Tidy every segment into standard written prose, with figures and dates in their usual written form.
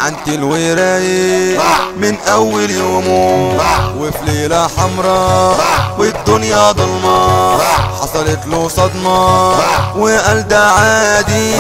عنتي الورايق من اول يومه، وفي ليلة حمراء والدنيا ضلمة حصلت له صدمة وقال ده عادي.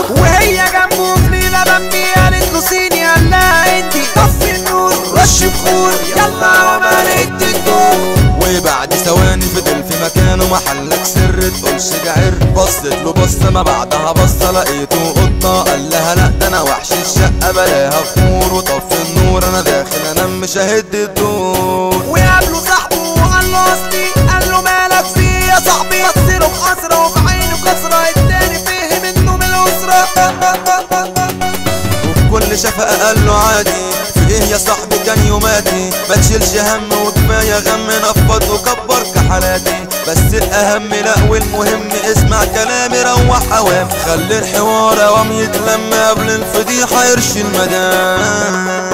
وهي جنبه في ليلة بمبي قالت له صيني، قال لها انتي طفي النور رش بخور يلا عملت الدور. وبعد ثواني فضل في مكانه محلك سر تقولش جعر. بصت له بصة ما بعدها بصة لقيته قطة، قال لها لا ده انا وحش الشقة بلاها فور وطفي النور انا داخل انام مش ههد الدور. وقابله صاحبه وقال له اصلي، قال له مالك فيه يا صاحبي؟ بصله بحسرة وفي عينه كسرة، التاني فهم انه من الاسرة. وبكل شفقة قال له عادي في ايه يا صاحبي كان يوماتي، ما تشيلش هم وكفاية غم نفض وكبر كحالاتي. بس الاهم لا والمهم اسمع كلامي روح اوام، خلي الحوار اوام يتلم قبل الفضيحة يرشي المدام.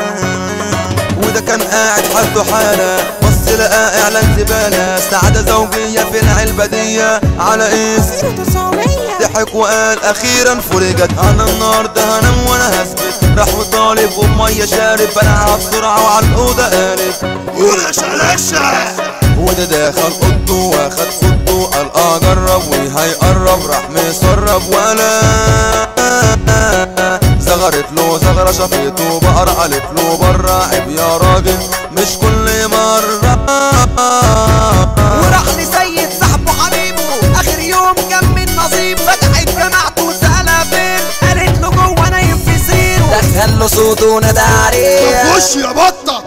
وده كان قاعد حالته حالة بص لقى اعلان زبالة، سعادة زوجية في العلبة دي على اسم ضحك وقال اخيرا فرجت. انا النهارده هنام وانا هثبت، راح وطالب ومية شارب بلعها بسرعة وعلى الأوضة قالب ورشة. وده دخل اوضته واخد خطه قال اجرب وهيقرب، راح مسرب ولا زغرت له زغرة شافته بقرة قالت له برا عيب يا راجل مش كل مرة. وراح لسيد صاحبه حبيبه اخر يوم كان من نصيبه، فتحت جماعته وسألها فين، قالت له جوه نايم في سريره. دخل له صوته ونادى عليه خش يا بطة.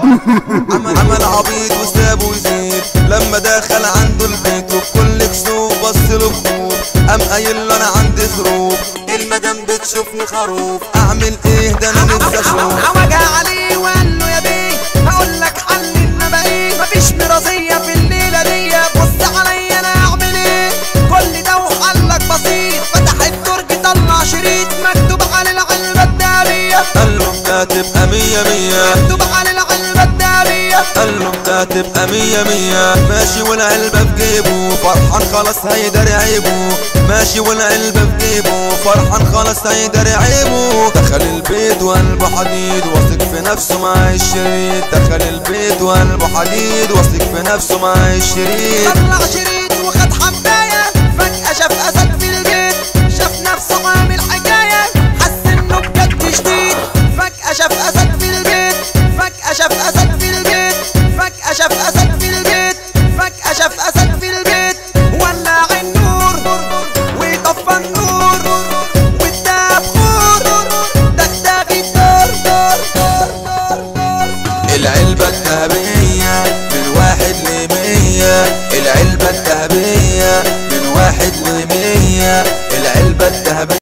عمل عبيط وسابه يزيد لما دخل عنده البيت، وبكل كسوف بص له بخوف قام قايل له انا عندي ظروف، المدام بتشوفني خروف اعمل ايه ده انا نفسي اشوف. وجع عليه وقال له يا بيه هقول لك حل انما ايه، مفيش مرضية في الليلة دي، بص عليا انا اعمل ايه، كل ده وحلك بسيط. فتح الدرج طلع شريط مكتوب على العلبة الدهبية، قال له انت هتبقى مية مية، مكتوب على العلبة الدهبية. قال له انت هتبقى مية مية، ماشي والعلبة في جيبه فرحان خلاص هيداري عيبه، ماشي والعلبة في جيبه فرحان خلاص هيداري عيبه. دخل البيت وقلبه حديد واثق في نفسه مع الشريط، دخل البيت وقلبه حديد واثق في نفسه مع الشريط. طلع شريط وخد حباية، فجأة شاف أسد في البيت، شاف نفسه عامل حكاية، حس إنه بجد شديد. فجأة شاف أسد في البيت، فجأة شاف أسد في البيت، فجأة شاف أسد في البيت، فجأة شاف أسد في البيت. ولع النور وطفى النور واداه بخور، دغدغ الدار دار دار دار دار. العلبة الذهبية من 1 ل 100، العلبة